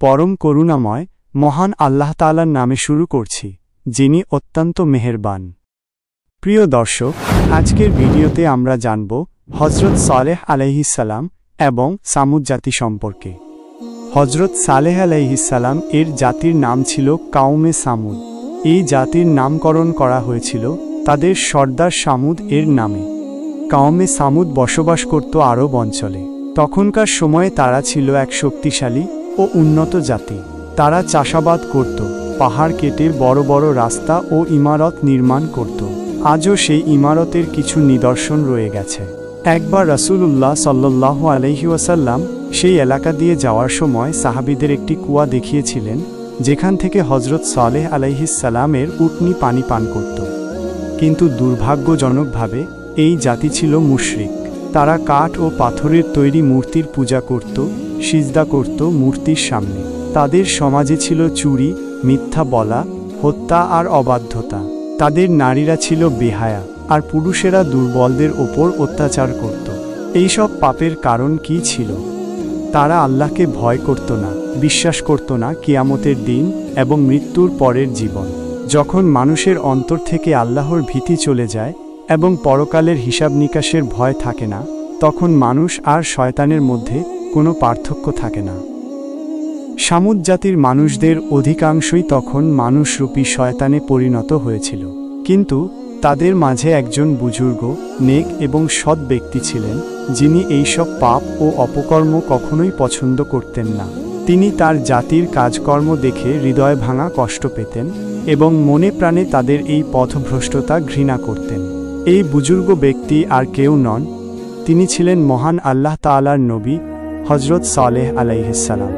পরম করুণাময় মহান আল্লাহ তাআলার নামে শুরু করছি, যিনি অত্যন্ত মেহেরবান। প্রিয় দর্শক, আজকের ভিডিওতে আমরা জানব হযরত সালেহ আলাইহিস সালাম এবং সামুদ জাতি সম্পর্কে। হযরত সালেহ আলাইহিস সালাম এর জাতির নাম ছিল কাউমে সামুদ। এই জাতির নামকরণ করা হয়েছিল তাদের সর্দার সামুদ এর নামে। কাউমে সামুদ বসবাস করত আরব অঞ্চলে। তখনকার সময়ে তারা ছিল এক শক্তিশালী ও উন্নত জাতি। তারা চাষাবাদ করত, পাহাড় কেটে বড় বড় রাস্তা ও ইমারত নির্মাণ করত। আজও সেই ইমারতের কিছু নিদর্শন রয়ে গেছে। একবার রাসূলুল্লাহ সাল্লাল্লাহু আলাইহি ওয়াসাল্লাম সেই এলাকা দিয়ে যাওয়ার সময় সাহাবীদের একটি কুয়া দেখিয়েছিলেন, যেখান থেকে হযরত সালেহ আলাইহিস সালামের উটনি পানি পান করত। কিন্তু দুর্ভাগ্যজনকভাবে এই জাতি ছিল মুশরিক। তারা কাঠ ও পাথরের তৈরি মূর্তির পূজা করত, সিজদা করত মূর্তির সামনে। তাদের সমাজে ছিল চুরি, মিথ্যা বলা, হত্যা আর অবাধ্যতা। তাদের নারীরা ছিল বেহায়া, আর পুরুষেরা দুর্বলদের ওপর অত্যাচার করত। এইসব পাপের কারণ কি ছিল? তারা আল্লাহকে ভয় করত না, বিশ্বাস করত না কিয়ামতের দিন এবং মৃত্যুর পরের জীবন। যখন মানুষের অন্তর থেকে আল্লাহর ভীতি চলে যায় এবং পরকালের হিসাব নিকাশের ভয় থাকে না, তখন মানুষ আর শয়তানের মধ্যে কোনো পার্থক্য থাকে না। সামুদ জাতির মানুষদের অধিকাংশই তখন মানুষরূপী শয়তানে পরিণত হয়েছিল। কিন্তু তাদের মাঝে একজন বুজুর্গ, নেক এবং সৎ ব্যক্তি ছিলেন, যিনি এইসব পাপ ও অপকর্ম কখনোই পছন্দ করতেন না। তিনি তার জাতির কাজকর্ম দেখে হৃদয় ভাঙা কষ্ট পেতেন এবং মনে প্রাণে তাদের এই পথভ্রষ্টতা ঘৃণা করতেন। এই বুজুর্গ ব্যক্তি আর কেউ নন, তিনি ছিলেন মহান আল্লাহ তাআলার নবী হযরত সালেহ আলাইহিস সালাম।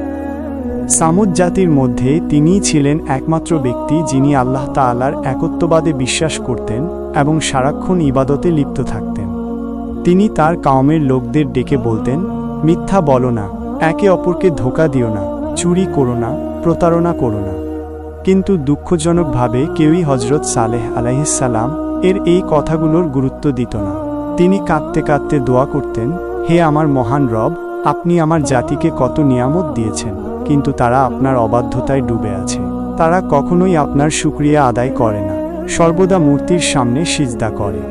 সামুদ জাতির মধ্যে তিনিই ছিলেন একমাত্র ব্যক্তি যিনি আল্লাহ তাআলার একত্ববাদে বিশ্বাস করতেন এবং সারাক্ষণ ইবাদতে লিপ্ত থাকতেন। তিনি তার কওমের লোকদের ডেকে বলতেন, মিথ্যা বলো না, একে অপরকে ধোঁকা দিও না, চুরি করো না, প্রতারণা করো না। কিন্তু দুঃখজনকভাবে কেউই হযরত সালেহ আলাইহিস সালাম এর এই কথাগুলোর গুরুত্ব দিত না। তিনি কাঁদতে কাঁদতে দোয়া করতেন, হে আমার মহান রব, আপনি আমার জাতিকে কত নিয়ামত দিয়েছেন, কিন্তু তারা আপনার অবাধ্যতায় ডুবে আছে। তারা কখনোই আপনার শুকরিয়া আদায় করে না, সর্বদা মূর্তির সামনে সিজদা করে।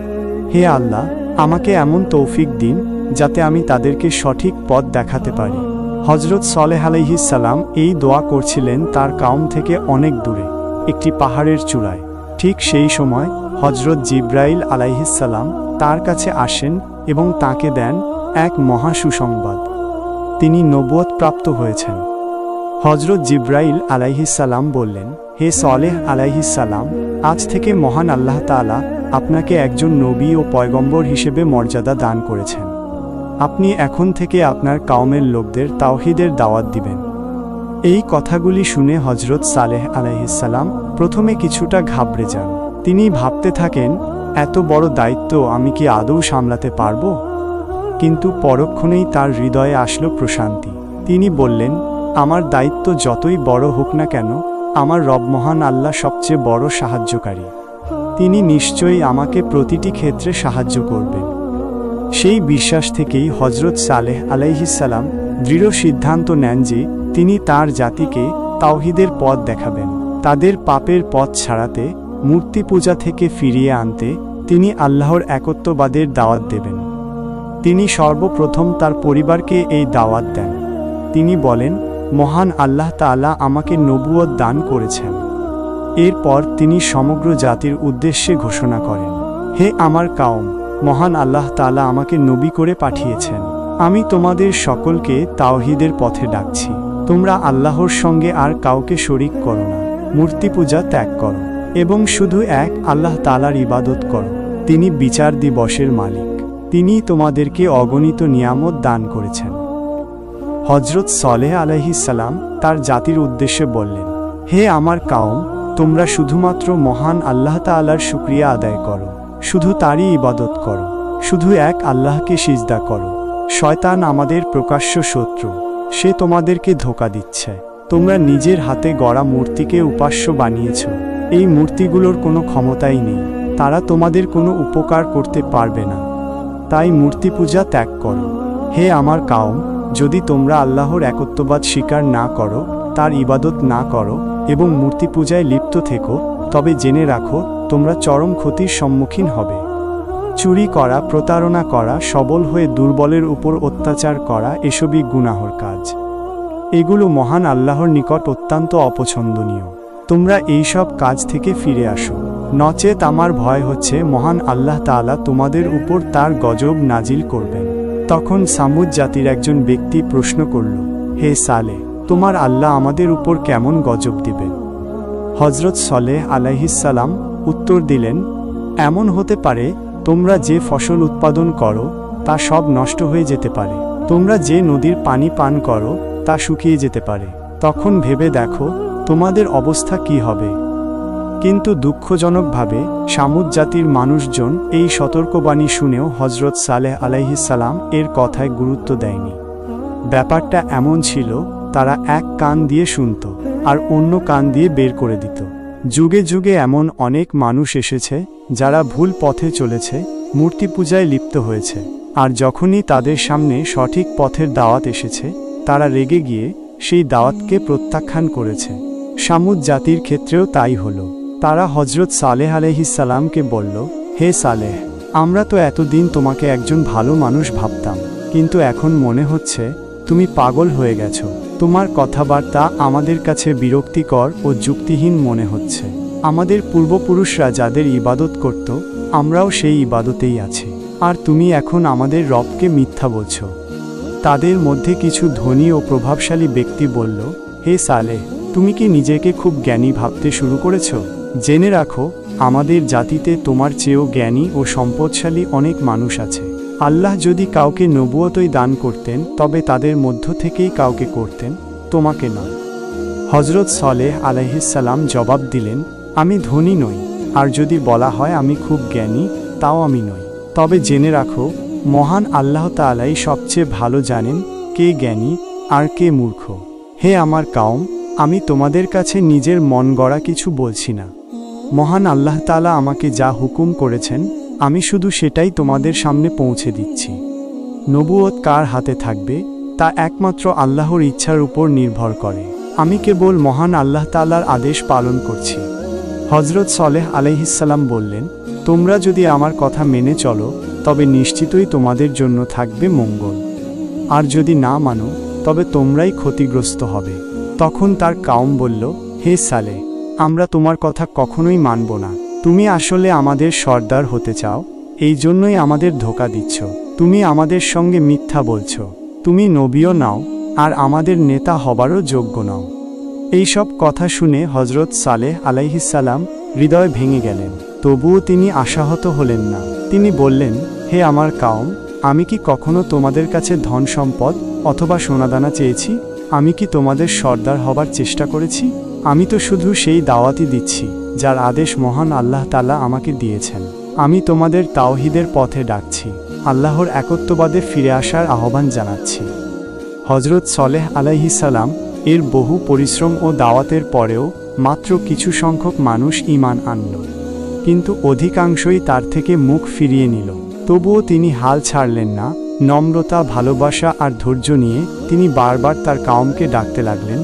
হে আল্লাহ, আমাকে এমন তৌফিক দিন যাতে আমি তাদেরকে সঠিক পথ দেখাতে পারি। হযরত সালেহ আলাইহিস সালাম এই দোয়া করছিলেন তার কওম থেকে অনেক দূরে, একটি পাহাড়ের চূড়ায়। ঠিক সেই সময় হযরত জিবরাইল আলাইহিস সালাম তার কাছে আসেন এবং তাকে দেন এক মহা সুসংবাদ। তিনি নবুয়ত প্রাপ্ত হয়েছেন। হযরত জিবরাইল আলাইহিস সালাম বললেন, হে সালেহ আলাইহিস সালাম, আজ থেকে মহান আল্লাহ তাআলা আপনাকে একজন নবী ও পয়গম্বর হিসেবে মর্যাদা দান করেছেন। আপনি এখন থেকে আপনার কওমের লোকদের তাওহীদের দাওয়াত দিবেন। এই কথাগুলি শুনে হযরত সালেহ আলাইহিস সালাম প্রথমে কিছুটা ঘাবড়ে যান। তিনি ভাবতে থাকেন, এত বড় দায়িত্ব আমি কি আদৌ সামলাতে পারব? কিন্তু পরক্ষণেই তার হৃদয়ে আসলো প্রশান্তি। তিনি বললেন, আমার দায়িত্ব যতই বড় হোক না কেন, আমার রব মহান আল্লাহ সবচেয়ে বড় সাহায্যকারী। তিনি নিশ্চয়ই আমাকে প্রতিটি ক্ষেত্রে সাহায্য করবেন। সেই বিশ্বাস থেকেই হযরত সালেহ আলাইহিস সালাম দৃঢ় সিদ্ধান্ত নেন যে তিনি তার জাতিকে তাওহীদের পথ দেখাবেন। তাদের পাপের পথ ছাড়াতে, মূর্তি পূজা থেকে ফিরিয়ে আনতে তিনি আল্লাহর একত্ববাদের দাওয়াত দেবেন। তিনি সর্বপ্রথম তার পরিবারকে এই দাওয়াত দেন। তিনি বলেন, মহান আল্লাহ তাআলা আমাকে নবুয়ত দান করেছেন। এরপর তিনি সমগ্র জাতির উদ্দেশ্যে ঘোষণা করেন, হে আমার কওম, মহান আল্লাহ তাআলা আমাকে নবী করে পাঠিয়েছেন। আমি তোমাদের সকলকে তাওহীদের পথে ডাকছি। তোমরা আল্লাহর সঙ্গে আর কাউকে শরীক করো না, মূর্তি পূজা ত্যাগ করো এবং শুধু এক আল্লাহ তাআলার ইবাদত করো। তিনি বিচার দিবসের মালিক। তিনি তোমাদেরকে অগণিত নিয়ামত দান করেছেন। হযরত সালেহ আলাইহিস সালাম তার জাতির উদ্দেশ্যে বললেন, হে আমার কওম, তোমরা শুধুমাত্র মহান আল্লাহ তাআলার শুকরিয়া আদায় করো, শুধু তারই ইবাদত করো, শুধু এক আল্লাহকে সিজদা করো। শয়তান আমাদের প্রকাশ্য শত্রু, সে তোমাদেরকে ধোঁকা দিচ্ছে। তোমরা নিজের হাতে গড়া মূর্তিকে উপাস্য বানিয়েছ। এই মূর্তিগুলোর কোনো ক্ষমতাই নেই, তারা তোমাদের কোনো উপকার করতে পারবে না। তাই মূর্তি পূজা ত্যাগ করো। হে আমার কওম, যদি তোমরা আল্লাহর একত্ববাদ স্বীকার না করো তার ইবাদত না করো এবং মূর্তি পূজায় লিপ্ত থেকো, তবে জেনে রাখো তোমরা চরম ক্ষতির সম্মুখীন হবে। চুরি করা, প্রতারণা করা, সবল হয়ে দুর্বলের উপর অত্যাচার করা এসবই গুনাহর কাজ। এগুলো মহান আল্লাহর নিকট অত্যন্ত অপছন্দনীয়। তোমরা এইসব কাজ থেকে ফিরে আসো, নচেত আমার ভয় হচ্ছে মহান আল্লাহ তাআলা তোমাদের উপর তার গজব নাজিল করবেন। তখন সামুদ জাতির একজন ব্যক্তি প্রশ্ন করল, হে সালেহ, তোমার আল্লাহ আমাদের উপর কেমন গজব দিবেন? হযরত সালেহ আলাইহিস সালাম উত্তর দিলেন, এমন হতে পারে তোমরা যে ফসল উৎপাদন করো তা সব নষ্ট হয়ে যেতে পারে, তোমরা যে নদীর পানি পান করো তা শুকিয়ে যেতে পারে। তখন ভেবে দেখো তোমাদের অবস্থা কি হবে। কিন্তু দুঃখজনকভাবে সামুদ জাতির মানুষজন এই সতর্কবাণী শুনেও হযরত সালেহ আলাইহিস সালাম এর কথায় গুরুত্ব দেয়নি। ব্যাপারটা এমন ছিল, তারা এক কান দিয়ে শুনত আর অন্য কান দিয়ে বের করে দিত। যুগে যুগে এমন অনেক মানুষ এসেছে যারা ভুল পথে চলেছে, মূর্তি পূজায় লিপ্ত হয়েছে, আর যখনই তাদের সামনে সঠিক পথের দাওয়াত এসেছে তারা রেগে গিয়ে সেই দাওয়াতকে প্রত্যাখ্যান করেছে। সামুদ জাতির ক্ষেত্রেও তাই হলো। তারা হযরত সালেহ আলাইহিস সালামকে বলল, হে সালেহ, আমরা তো এতদিন তোমাকে একজন ভালো মানুষ ভাবতাম, কিন্তু এখন মনে হচ্ছে তুমি পাগল হয়ে গেছো। তোমার কথাবার্তা আমাদের কাছে বিরক্তিকর ও যুক্তিহীন মনে হচ্ছে। আমাদের পূর্বপুরুষরা যাদের ইবাদত করত, আমরাও সেই ইবাদতেই আছি, আর তুমি এখন আমাদের রবকে মিথ্যা বলছো। তাদের মধ্যে কিছু ধনী ও প্রভাবশালী ব্যক্তি বলল, হে সালেহ, তুমি কি নিজেকে খুব জ্ঞানী ভাবতে শুরু করেছো? জেনে রাখো আমাদের জাতিতে তোমার চেয়েও জ্ঞানী ও সম্পদশালী অনেক মানুষ আছে। আল্লাহ যদি কাউকে নবুয়তই দান করতেন তবে তাদের মধ্য থেকেই কাউকে করতেন, তোমাকে নয়। হযরত সালেহ আলাইহিস সালাম জবাব দিলেন, আমি ধনী নই, আর যদি বলা হয় আমি খুব জ্ঞানী, তাও আমি নই। তবে জেনে রাখো মহান আল্লাহ তাআলাই সবচেয়ে ভালো জানেন কে জ্ঞানী আর কে মূর্খ। হে আমার কওম, আমি তোমাদের কাছে নিজের মন গড়া কিছু বলছি না। মহান আল্লাহ তাআলা আমাকে যা হুকুম করেছেন আমি শুধু সেটাই তোমাদের সামনে পৌঁছে দিচ্ছি। নবুয়ত কার হাতে থাকবে তা একমাত্র আল্লাহর ইচ্ছার উপর নির্ভর করে। আমি কেবল মহান আল্লাহ তাআলার আদেশ পালন করছি। হযরত সালেহ আলাইহিস সালাম বললেন, তোমরা যদি আমার কথা মেনে চলো তবে নিশ্চিতই তোমাদের জন্য থাকবে মঙ্গল, আর যদি না মানো তবে তোমরাই ক্ষতিগ্রস্ত হবে। তখন তার কওম বলল, হে সালেহ, আমরা তোমার কথা কখনোই মানব না। তুমি আসলে আমাদের সর্দার হতে চাও, এই জন্যই আমাদের ধোঁকা দিচ্ছ। তুমি আমাদের সঙ্গে মিথ্যা বলছো। তুমি নবীও নাও আর আমাদের নেতা হবারও যোগ্য নাও। এইসব কথা শুনে হযরত সালেহ আলাইহিস সালাম হৃদয় ভেঙে গেলেন। তবুও তিনি আশাহত হলেন না। তিনি বললেন, হে আমার কওম, আমি কি কখনো তোমাদের কাছে ধন সম্পদ অথবা সোনাদানা চেয়েছি? আমি কি তোমাদের সর্দার হবার চেষ্টা করেছি? আমি তো শুধু সেই দাওয়াতই দিচ্ছি যার আদেশ মহান আল্লাহ তাআলা আমাকে দিয়েছেন। আমি তোমাদের তাওহীদের পথে ডাকছি, আল্লাহর একত্ববাদে ফিরে আসার আহ্বান জানাচ্ছি। হযরত সালেহ আলাইহিস সালাম এর বহু পরিশ্রম ও দাওয়াতের পরেও মাত্র কিছু সংখ্যক মানুষ ঈমান আনল, কিন্তু অধিকাংশই তার থেকে মুখ ফিরিয়ে নিল। তবুও তিনি হাল ছাড়লেন না। নম্রতা, ভালোবাসা আর ধৈর্য নিয়ে তিনি বারবার তার কওমকে ডাকতে লাগলেন,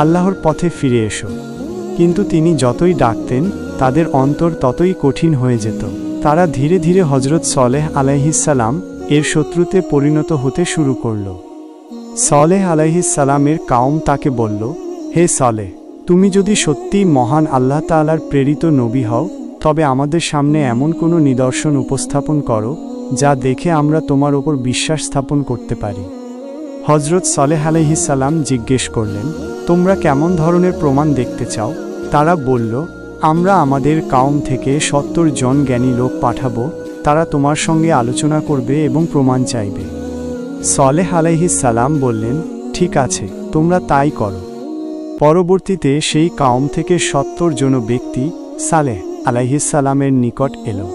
আল্লাহর পথে ফিরে এসো। কিন্তু তিনি যতই ডাকতেন তাদের অন্তর ততই কঠিন হয়ে যেত। তারা ধীরে ধীরে হযরত সালেহ আলাইহিস সালাম এর শত্রুতে পরিণত হতে শুরু করল। সালেহ আলাইহিস সালামের কওম তাকে বলল, হে সালেহ, তুমি যদি সত্যিই মহান আল্লাহ তাআলার প্রেরিত নবী হও তবে আমাদের সামনে এমন কোনো নিদর্শন উপস্থাপন করো যা দেখে আমরা তোমার ওপর বিশ্বাস স্থাপন করতে পারি। হযরত সালেহ আলাইহিস সালাম জিজ্ঞেস করলেন, তোমরা কেমন ধরনের প্রমাণ দেখতে চাও? তারা বলল, আমরা আমাদের কওম থেকে 70 জন জ্ঞানী লোক পাঠাবো, তারা তোমার সঙ্গে আলোচনা করবে এবং প্রমাণ চাইবে। সালেহ আলাইহিস সালাম বললেন, ঠিক আছে, তোমরা তাই করো। পরবর্তীতে সেই কওম থেকে 70 জন ব্যক্তি সালেহ আলাইহিস সালামের নিকট এলো।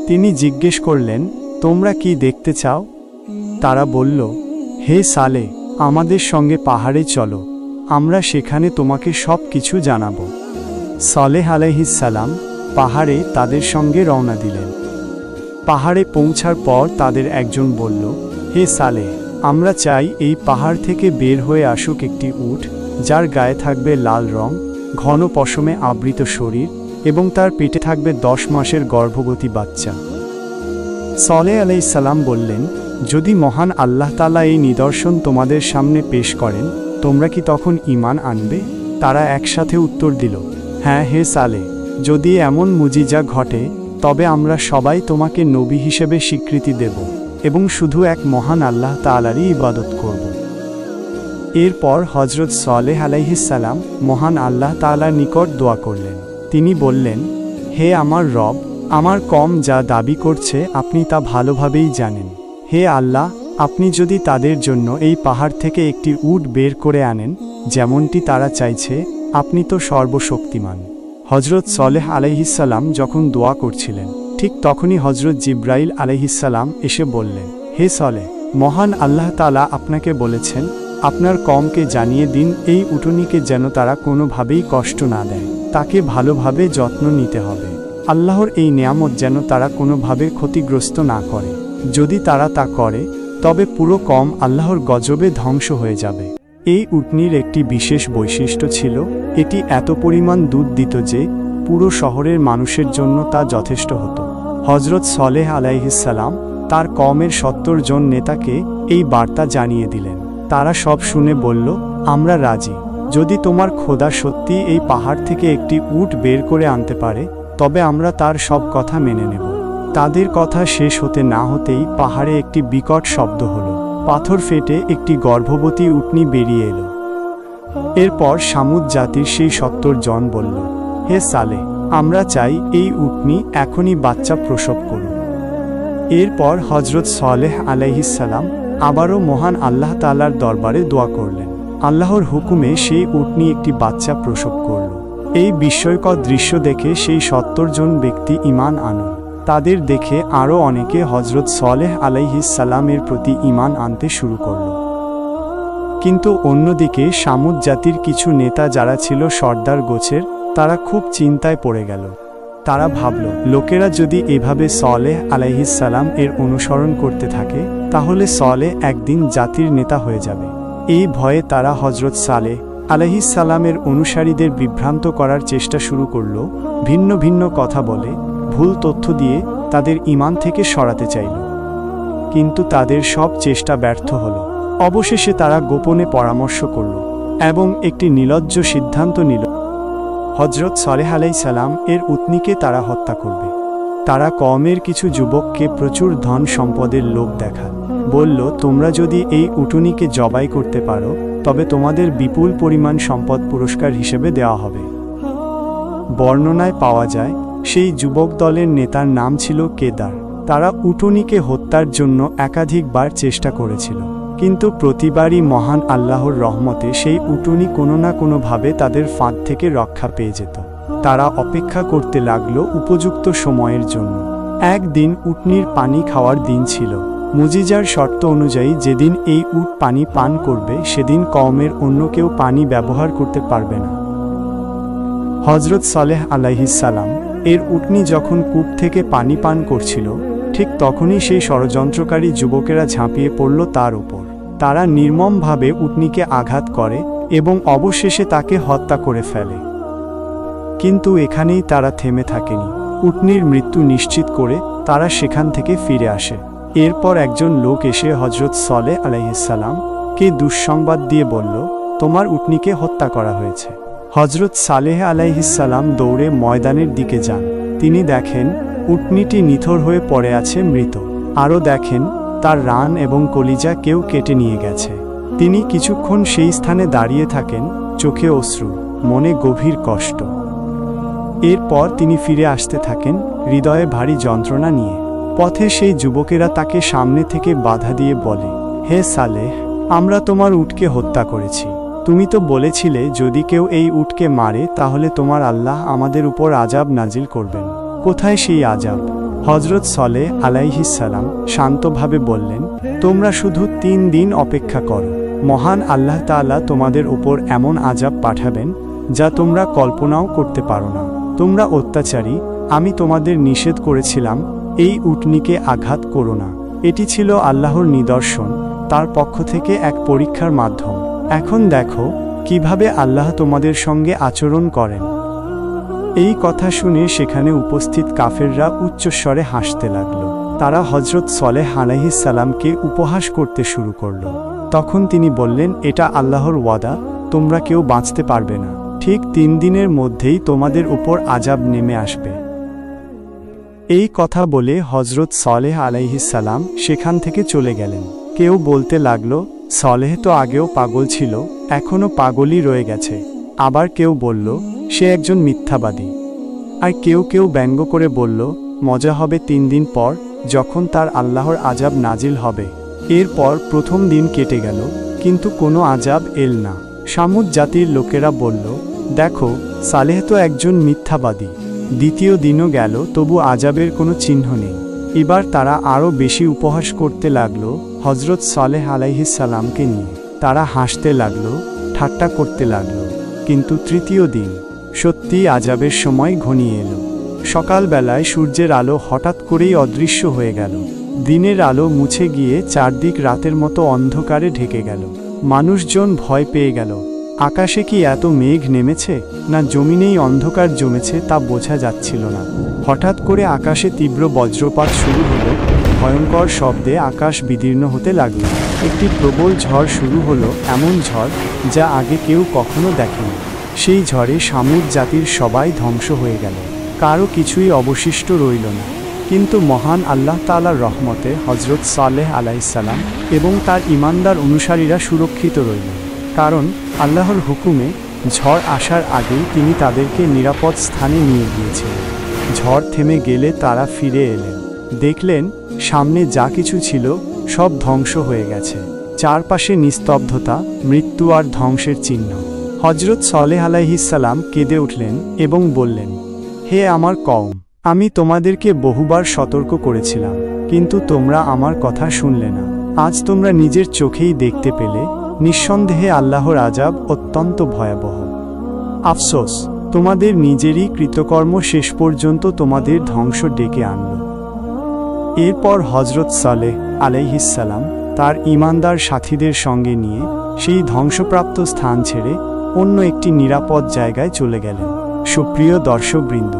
তিনি জিজ্ঞেস করলেন, তোমরা কি দেখতে চাও? তারা বলল, হে সালেহ, আমাদের সঙ্গে পাহাড়ে চলো, আমরা সেখানে তোমাকে সব কিছু জানাবো। সালেহ আলাইহিস সালাম পাহাড়ে তাদের সঙ্গে রওনা দিলেন। পাহাড়ে পৌঁছার পর তাদের একজন বলল, হে সালেহ, আমরা চাই এই পাহাড় থেকে বের হয়ে আসুক একটি উট যার গায়ে থাকবে লাল রং, ঘন পশমে আবৃত শরীর এবং তার পেটে থাকবে 10 মাসের গর্ভবতী বাচ্চা। সালেহ আলাইহিস সালাম বললেন, যদি মহান আল্লাহ তাআলা এই নিদর্শন তোমাদের সামনে পেশ করেন, তোমরা কি তখন ঈমান আনবে? তারা একসাথে উত্তর দিল, হ্যাঁ হে সালেহ, যদি এমন মুজিজা ঘটে তবে আমরা সবাই তোমাকে নবী হিসেবে স্বীকৃতি দেব এবং শুধু এক মহান আল্লাহ তাআলারই ইবাদত করব। এরপর হযরত সালেহ আলাইহিস সালাম মহান আল্লাহ তাআলার নিকট দোয়া করলেন। তিনি বললেন, হে আমার রব, আমার কম যা দাবি করছে আপনি তা ভালোভাবেই জানেন। হে আল্লাহ, আপনি যদি তাদের জন্য এই পাহাড় থেকে একটি উট বের করে আনেন যেমনটি তারা চাইছে, আপনি তো সর্বশক্তিমান। হযরত সালেহ আলাইহিস সালাম যখন দোয়া করছিলেন, ঠিক তখনই হযরত জিবরাইল আলাইহিস সালাম এসে বললেন, হে সালেহ, মহান আল্লাহ তাআলা আপনাকে বলেছেন আপনার কওমকে জানিয়ে দিন এই উটনীকে যেন তারা কোনোভাবেই কষ্ট না দেয়, তাকে ভালোভাবে যত্ন নিতে হবে। আল্লাহর এই নেয়ামত যেন তারা কোনোভাবে ক্ষতিগ্রস্ত না করে। যদি তারা তা করে তবে পুরো কওম আল্লাহর গজবে ধ্বংস হয়ে যাবে। এই উটনীর একটি বিশেষ বৈশিষ্ট্য ছিল, এটি এত পরিমাণ দুধ দিত যে পুরো শহরের মানুষের জন্য তা যথেষ্ট হতো। হযরত সালেহ আলাইহিস সালাম তার কওমের 70 জন নেতাকে এই বার্তা জানিয়ে দিলেন। তারা সব শুনে বলল, আমরা রাজি। যদি তোমার খোদা সত্যি এই পাহাড় থেকে একটি উট বের করে আনতে পারে তবে আমরা তার সব কথা মেনে নেব। তাদের কথা শেষ হতে না হতেই পাহাড়ে একটি বিকট শব্দ হলো। পাথর ফেটে একটি গর্ভবতী উটনী বেরিয়ে এলো। এরপর সামুদ জাতির সেই 70 জন বলল, হে সালেহ, আমরা চাই এই উটনী এখনই বাচ্চা প্রসব করুক। এরপর হযরত সালেহ আলাইহিস সালাম আবারও মহান আল্লাহ তাআলার দরবারে দোয়া করলেন। আল্লাহর হুকুমে সেই উটনী একটি বাচ্চা প্রসব করল। এই বিস্ময়কর দৃশ্য দেখে সেই 70 জন ব্যক্তি ঈমান আনল। তাদের দেখে আরও অনেকে হযরত সালেহ আলাইহিস সালামের প্রতি ঈমান আনতে শুরু করল। কিন্তু অন্যদিকে সামুদ জাতির কিছু নেতা যারা ছিল সর্দার গোছের, তারা খুব চিন্তায় পড়ে গেল। তারা ভাবল, লোকেরা যদি এভাবে সালেহ আলাইহিস সালাম এর অনুসরণ করতে থাকে তাহলে সালেহ একদিন জাতির নেতা হয়ে যাবে। এই ভয়ে তারা হযরত সালেহ আলাইহিস সালামের অনুসারীদের বিভ্রান্ত করার চেষ্টা শুরু করল। ভিন্ন ভিন্ন কথা বলে, ভুল তথ্য দিয়ে তাদের ঈমান থেকে সরাতে চাইল। কিন্তু তাদের সব চেষ্টা ব্যর্থ হল। অবশেষে তারা গোপনে পরামর্শ করল এবং একটি নির্লজ্জ সিদ্ধান্ত নিল, হযরত সালেহ আলাইহিস সালাম এর উটনীকে তারা হত্যা করবে। তারা কওমের কিছু যুবককে প্রচুর ধন সম্পদের লোভ দেখাল। বলল, তোমরা যদি এই উটনীকে জবাই করতে পারো তবে তোমাদের বিপুল পরিমাণ সম্পদ পুরস্কার হিসেবে দেওয়া হবে। বর্ণনায় পাওয়া যায়, সেই যুবক দলের নেতার নাম ছিল কেদার। তারা উটনীকে হত্যার জন্য একাধিকবার চেষ্টা করেছিল, কিন্তু প্রতিবারই মহান আল্লাহর রহমতে সেই উটনী কোনো না কোনোভাবে তাদের ফাঁদ থেকে রক্ষা পেয়ে যেত। তারা অপেক্ষা করতে লাগলো উপযুক্ত সময়ের জন্য। একদিন উটনীর পানি খাওয়ার দিন ছিল। মুজিজার শর্ত অনুযায়ী যেদিন এই উট পানি পান করবে সেদিন কওমের অন্য কেউ পানি ব্যবহার করতে পারবে না। হযরত সালেহ আলাইহিস সালাম এর উটনী যখন কূপ থেকে পানি পান করছিল, ঠিক তখনই সেই ষড়যন্ত্রকারী যুবকেরা ঝাঁপিয়ে পড়ল তার উপর। তারা নির্মমভাবে উটনীকে আঘাত করে এবং অবশেষে তাকে হত্যা করে ফেলে। কিন্তু এখানেই তারা থেমে থাকেনি। উটনীর মৃত্যু নিশ্চিত করে তারা সেখান থেকে ফিরে আসে। এরপর একজন লোক এসে হযরত সালেহ আলাইহিস সালামকে দুঃসংবাদ দিয়ে বলল, তোমার উটনীকে হত্যা করা হয়েছে। হযরত সালেহ আলাইহিস সালাম দৌড়ে ময়দানের দিকে যান। তিনি দেখেন উটনীটি নিথর হয়ে পড়ে আছে মৃত। আরও দেখেন তার রান এবং কলিজা কেউ কেটে নিয়ে গেছে। তিনি কিছুক্ষণ সেই স্থানে দাঁড়িয়ে থাকেন, চোখে অশ্রু, মনে গভীর কষ্ট। এরপর তিনি ফিরে আসতে থাকেন হৃদয়ে ভারী যন্ত্রণা নিয়ে। পথে সেই যুবকেরা তাকে সামনে থেকে বাধা দিয়ে বলে, হে সালেহ, আমরা তোমার উটকে হত্যা করেছি। তুমি তো বলেছিলে যদি কেউ এই উটকে মারে তাহলে তোমার আল্লাহ আমাদের উপর আযাব নাজিল করবেন। কোথায় সেই আযাব? হযরত সালেহ আলাইহিস সালাম শান্তভাবে বললেন, তোমরা শুধু 3 দিন অপেক্ষা করো। মহান আল্লাহ তাআলা তোমাদের উপর এমন আযাব পাঠাবেন যা তোমরা কল্পনাও করতে পারো না। তোমরা অত্যাচারী, আমি তোমাদের নিষেধ করেছিলাম এই উটনীকে আঘাত করো না। এটি ছিল আল্লাহর নিদর্শন, তার পক্ষ থেকে এক পরীক্ষার মাধ্যম। এখন দেখো কিভাবে আল্লাহ তোমাদের সঙ্গে আচরণ করেন। এই কথা শুনে সেখানে উপস্থিত কাফেররা উচ্চস্বরে হাসতে লাগল। তারা হযরত সালেহ আলাইহিস সালামকে উপহাস করতে শুরু করল। তখন তিনি বললেন, এটা আল্লাহর ওয়াদা, তোমরা কেউ বাঁচতে পারবে না। ঠিক 3 দিনের মধ্যেই তোমাদের উপর আযাব নেমে আসবে। এই কথা বলে হযরত সালেহ আলাইহিস সালাম সেখান থেকে চলে গেলেন। কেউ বলতে লাগল, সালেহ তো আগেও পাগল ছিল, এখনো পাগলই রয়ে গেছে। আবার কেউ বলল, সে একজন মিথ্যাবাদী। আর কেউ কেউ ব্যঙ্গ করে বলল, মজা হবে 3 দিন পর, যখন তার আল্লাহর আযাব নাজিল হবে। এরপর প্রথম দিন কেটে গেল, কিন্তু কোনো আযাব এল না। সামুদ জাতির লোকেরা বলল, দেখো, সালেহ তো একজন মিথ্যাবাদী। দ্বিতীয় দিনও গেল, তবু আযাবের কোনো চিহ্ন নেই। এবার তারা আরও বেশি উপহাস করতে লাগল হযরত সালেহ আলাইহিস সালামকে নিয়ে। তারা হাসতে লাগল, ঠাট্টা করতে লাগল। কিন্তু তৃতীয় দিন সত্যিই আযাবের সময় ঘনিয়ে এলো। সকালবেলায় সূর্যের আলো হঠাৎ করেই অদৃশ্য হয়ে গেল। দিনের আলো মুছে গিয়ে চারদিক রাতের মতো অন্ধকারে ঢেকে গেল। মানুষজন ভয় পেয়ে গেল। আকাশে কি এত মেঘ নেমেছে, না জমিনেই অন্ধকার জমেছে তা বোঝা যাচ্ছিল না। হঠাৎ করে আকাশে তীব্র বজ্রপাত শুরু হলো। ভয়ঙ্কর শব্দে আকাশ বিদীর্ণ হতে লাগল। একটি প্রবল ঝড় শুরু হলো, এমন ঝড় যা আগে কেউ কখনো দেখেনি। সেই ঝড়ে সামুদ জাতির সবাই ধ্বংস হয়ে গেল, কারো কিছুই অবশিষ্ট রইল না। কিন্তু মহান আল্লাহ তাআলার রহমতে হযরত সালেহ আলাইহিস সালাম এবং তার ঈমানদার অনুসারীরা সুরক্ষিত রইল, কারণ আল্লাহর হুকুমে ঝড় আসার আগেই তিনি তাদেরকে নিরাপদ স্থানে নিয়ে গিয়েছিলেন। ঝড় থেমে গেলে তারা ফিরে এলেন, দেখলেন সামনে যা কিছু ছিল সব ধ্বংস হয়ে গেছে। চারপাশে নিস্তব্ধতা, মৃত্যু আর ধ্বংসের চিহ্ন। হযরত সালেহ আলাইহিস সালাম কেঁদে উঠলেন এবং বললেন, হে আমার কওম, আমি তোমাদেরকে বহুবার সতর্ক করেছিলাম, কিন্তু তোমরা আমার কথা শুনলে না। আজ তোমরা নিজের চোখেই দেখতে পেলে, নিঃসন্দেহে আল্লাহর আযাব অত্যন্ত ভয়াবহ। আফসোস, তোমাদের নিজেরই কৃতকর্ম শেষ পর্যন্ত তোমাদের ধ্বংস ডেকে আনল। এরপর হযরত সালেহ আলাইহিস সালাম তার ঈমানদার সাথীদের সঙ্গে নিয়ে সেই ধ্বংসপ্রাপ্ত স্থান ছেড়ে অন্য একটি নিরাপদ জায়গায় চলে গেলেন। সুপ্রিয় দর্শকবৃন্দ,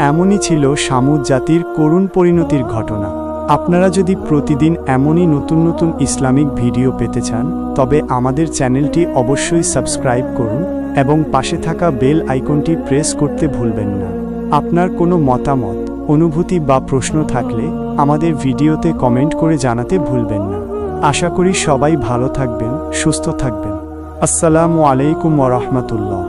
এমনই ছিল সামুদ জাতির করুণ পরিণতির ঘটনা। আপনারা যদি প্রতিদিন এমনই নতুন নতুন ইসলামিক ভিডিও পেতে চান, তবে আমাদের চ্যানেলটি অবশ্যই সাবস্ক্রাইব করুন এবং পাশে থাকা বেল আইকনটি প্রেস করতে ভুলবেন না। আপনার কোনো মতামত, অনুভূতি বা প্রশ্ন থাকলে আমাদের ভিডিওতে কমেন্ট করে জানাতে ভুলবেন না। আশা করি সবাই ভালো থাকবেন, সুস্থ থাকবেন। আসসালামু আলাইকুম ওয়া রাহমাতুল্লাহ।